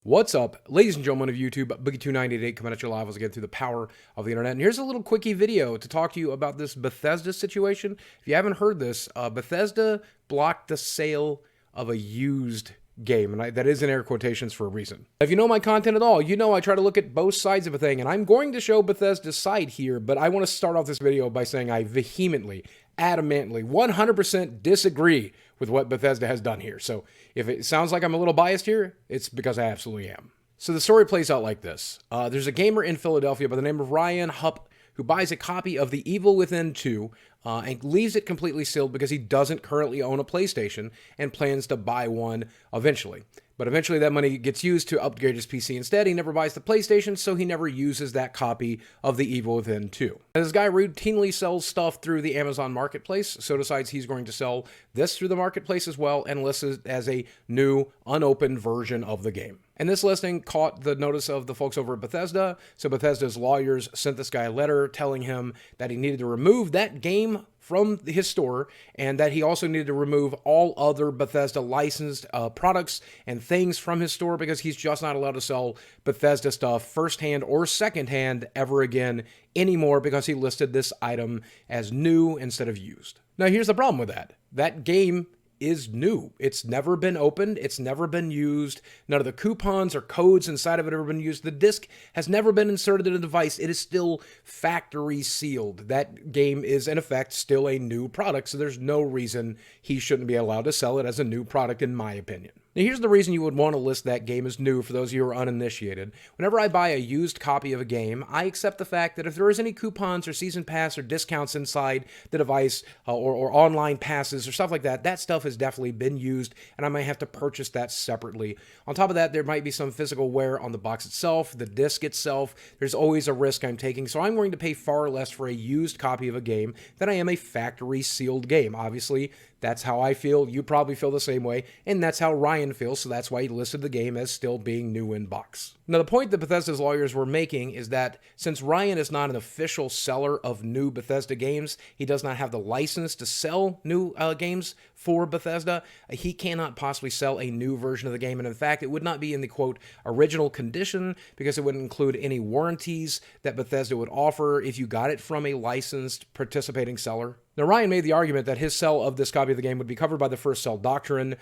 What's up, ladies and gentlemen of YouTube? Boogie2988 coming at you live once again through the power of the internet. And here's a little quickie video to talk to you about this Bethesda situation. If you haven't heard this, Bethesda blocked the sale of a used game, and that is in air quotations for a reason. If you know my content at all, you know I try to look at both sides of a thing, and I'm going to show Bethesda's side here, but I want to start off this video by saying I vehemently, adamantly, 100% disagree with what Bethesda has done here. So if it sounds like I'm a little biased here, it's because I absolutely am. So the story plays out like this. There's a gamer in Philadelphia by the name of Ryan Hupp who buys a copy of The Evil Within 2 and leaves it completely sealed because he doesn't currently own a PlayStation and plans to buy one eventually. But eventually that money gets used to upgrade his PC instead. He never buys the PlayStation, so he never uses that copy of The Evil Within 2. And this guy routinely sells stuff through the Amazon Marketplace, so decides he's going to sell this through the Marketplace as well and lists it as a new, unopened version of the game. And this listing caught the notice of the folks over at Bethesda, so Bethesda's lawyers sent this guy a letter telling him that he needed to remove that game from his store, and that he also needed to remove all other Bethesda licensed products and things from his store because he's just not allowed to sell Bethesda stuff firsthand or secondhand ever again anymore because he listed this item as new instead of used. Now here's the problem with that. That game is new. It's never been opened. It's never been used. None of the coupons or codes inside of it have ever been used. The disc has never been inserted in a device. It is still factory sealed. That game is, in effect, still a new product, so there's no reason he shouldn't be allowed to sell it as a new product, in my opinion. Now, here's the reason you would want to list that game as new for those of you who are uninitiated. Whenever I buy a used copy of a game, I accept the fact that if there is any coupons or season pass or discounts inside the device or online passes or stuff like that, that stuff has definitely been used, and I might have to purchase that separately. On top of that, there might be some physical wear on the box itself, the disc itself. There's always a risk I'm taking, so I'm going to pay far less for a used copy of a game than I am a factory sealed game. Obviously, that's how I feel. You probably feel the same way, and that's how Ryan feels, so that's why he listed the game as still being new in box. Now, the point that Bethesda's lawyers were making is that since Ryan is not an official seller of new Bethesda games, he does not have the license to sell new games for Bethesda, he cannot possibly sell a new version of the game, and in fact, it would not be in the, quote, original condition because it wouldn't include any warranties that Bethesda would offer if you got it from a licensed participating seller. Now, Ryan made the argument that his sell of this copy of the game would be covered by the first sell doctrine,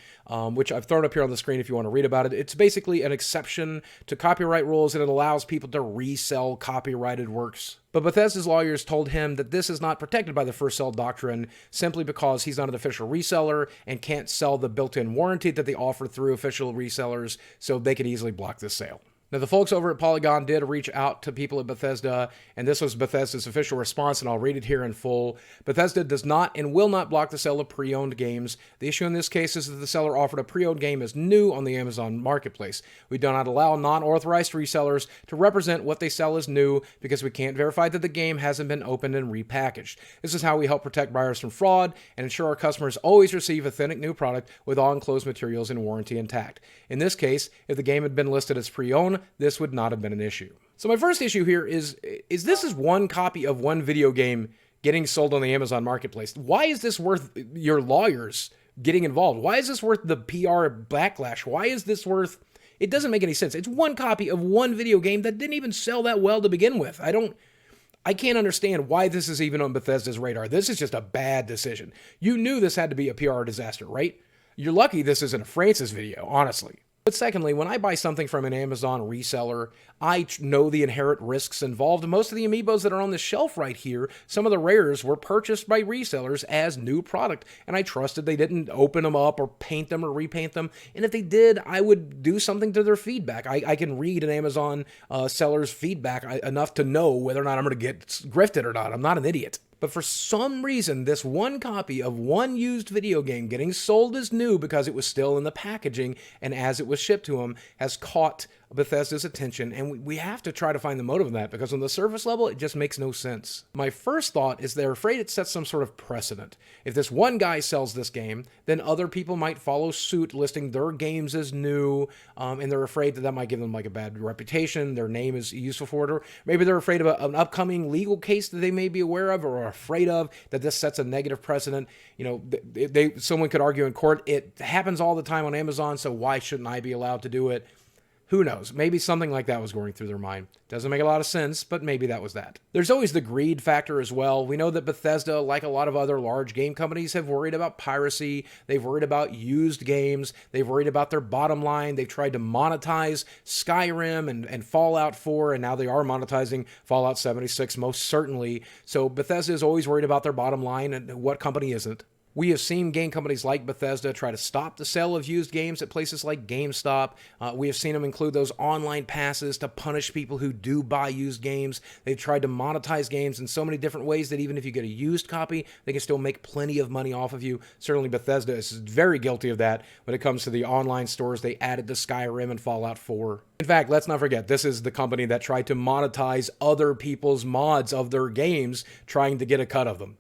which I've thrown up here on the screen if you want to read about it. It's basically an exception to copyright rules, and it allows people to resell copyrighted works. But Bethesda's lawyers told him that this is not protected by the first sell doctrine simply because he's not an official reseller and can't sell the built-in warranty that they offer through official resellers, so they could easily block this sale. Now, the folks over at Polygon did reach out to people at Bethesda, and this was Bethesda's official response, and I'll read it here in full. Bethesda does not and will not block the sale of pre-owned games. The issue in this case is that the seller offered a pre-owned game as new on the Amazon Marketplace. We do not allow non-authorized resellers to represent what they sell as new because we can't verify that the game hasn't been opened and repackaged. This is how we help protect buyers from fraud and ensure our customers always receive authentic new product with all enclosed materials and warranty intact. In this case, if the game had been listed as pre-owned, this would not have been an issue. So my first issue here is this is one copy of one video game getting sold on the Amazon Marketplace. Why is this worth your lawyers getting involved? Why is this worth the PR backlash? Why is this worth... It doesn't make any sense. It's one copy of one video game that didn't even sell that well to begin with. I can't understand why this is even on Bethesda's radar. This is just a bad decision. You knew this had to be a PR disaster, right? You're lucky this isn't a Francis video, honestly. But secondly, when I buy something from an Amazon reseller, I know the inherent risks involved. Most of the amiibos that are on the shelf right here, some of the rares were purchased by resellers as new product, and I trusted they didn't open them up or paint them or repaint them. And if they did, I would do something to their feedback. I can read an Amazon seller's feedback enough to know whether or not I'm going to get grifted or not. I'm not an idiot. But for some reason, this one copy of one used video game getting sold as new because it was still in the packaging and as it was shipped to them has caught Bethesda's attention, and we have to try to find the motive in that because on the surface level, it just makes no sense. My first thought is they're afraid it sets some sort of precedent. If this one guy sells this game, then other people might follow suit listing their games as new, and they're afraid that might give them like a bad reputation, their name is useful for it, or maybe they're afraid of an upcoming legal case that they may be aware of or are afraid of, that this sets a negative precedent. You know, someone could argue in court, it happens all the time on Amazon, so why shouldn't I be allowed to do it? Who knows? Maybe something like that was going through their mind. Doesn't make a lot of sense, but maybe that was that. There's always the greed factor as well. We know that Bethesda, like a lot of other large game companies, have worried about piracy. They've worried about used games. They've worried about their bottom line. They've tried to monetize Skyrim and Fallout 4, and now they are monetizing Fallout 76, most certainly. So Bethesda is always worried about their bottom line, and what company isn't? We have seen game companies like Bethesda try to stop the sale of used games at places like GameStop. We have seen them include those online passes to punish people who do buy used games. They've tried to monetize games in so many different ways that even if you get a used copy, they can still make plenty of money off of you. Certainly Bethesda is very guilty of that when it comes to the online stores they added to Skyrim and Fallout 4. In fact, let's not forget, this is the company that tried to monetize other people's mods of their games, trying to get a cut of them.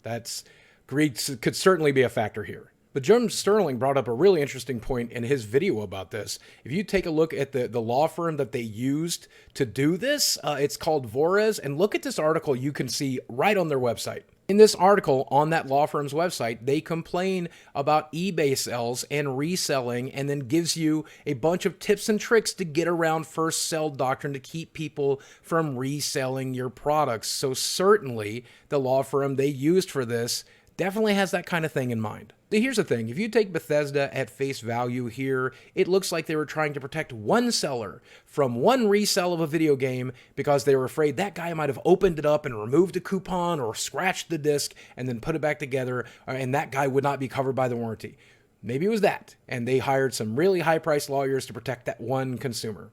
Greed could certainly be a factor here. But Jim Sterling brought up a really interesting point in his video about this. If you take a look at the law firm that they used to do this, it's called Vores, and look at this article you can see right on their website. In this article on that law firm's website, they complain about eBay sales and reselling, and then gives you a bunch of tips and tricks to get around first sell doctrine to keep people from reselling your products. So certainly the law firm they used for this definitely has that kind of thing in mind. Here's the thing, if you take Bethesda at face value here, it looks like they were trying to protect one seller from one resell of a video game because they were afraid that guy might have opened it up and removed a coupon or scratched the disc and then put it back together, and that guy would not be covered by the warranty. Maybe it was that, and they hired some really high-priced lawyers to protect that one consumer.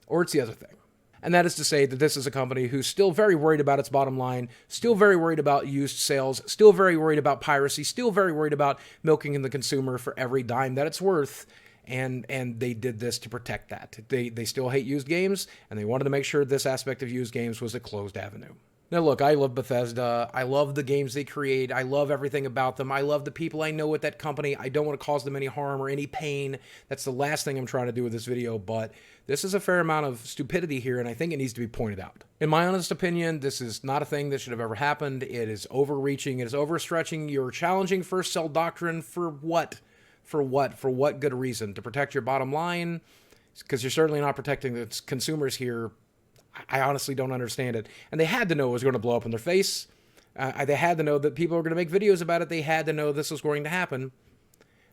Or it's the other thing. And that is to say that this is a company who's still very worried about its bottom line, still very worried about used sales, still very worried about piracy, still very worried about milking in the consumer for every dime that it's worth. And they did this to protect that. They still hate used games, and they wanted to make sure this aspect of used games was a closed avenue. Now look, I love Bethesda. I love the games they create. I love everything about them. I love the people I know at that company. I don't want to cause them any harm or any pain. That's the last thing I'm trying to do with this video, but this is a fair amount of stupidity here, and I think it needs to be pointed out. In my honest opinion, this is not a thing that should have ever happened. It is overreaching. It is overstretching. You're challenging first sell doctrine for what? For what? For what good reason? To protect your bottom line? Because you're certainly not protecting the consumers here. I honestly don't understand it. And they had to know it was going to blow up in their face. They had to know that people were going to make videos about it. They had to know this was going to happen.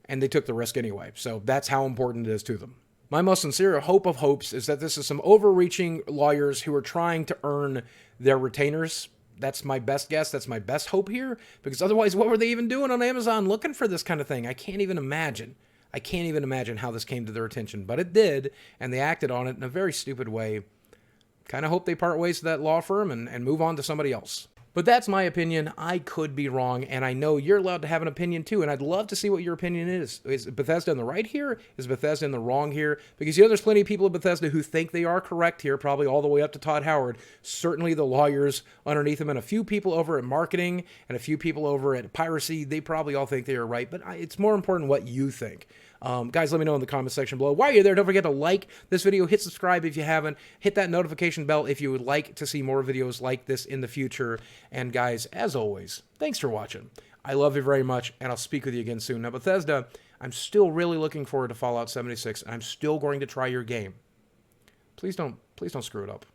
And they took the risk anyway. So that's how important it is to them. My most sincere hope of hopes is that this is some overreaching lawyers who are trying to earn their retainers. That's my best guess. That's my best hope here. Because otherwise, what were they even doing on Amazon looking for this kind of thing? I can't even imagine. I can't even imagine how this came to their attention. But it did. And they acted on it in a very stupid way. Kind of hope they part ways with that law firm and move on to somebody else. But that's my opinion. I could be wrong, and I know you're allowed to have an opinion too, and I'd love to see what your opinion is. Is Bethesda in the right here? Is Bethesda in the wrong here? Because there's plenty of people at Bethesda who think they are correct here, probably all the way up to Todd Howard. Certainly the lawyers underneath him and a few people over at marketing and a few people over at piracy, they probably all think they are right, but it's more important what you think. Guys, let me know in the comment section below. While you're there, don't forget to like this video, hit subscribe if you haven't, hit that notification bell if you would like to see more videos like this in the future. And guys, as always, thanks for watching. I love you very much, and I'll speak with you again soon. Now, Bethesda, I'm still really looking forward to Fallout 76, and I'm still going to try your game. Please don't screw it up.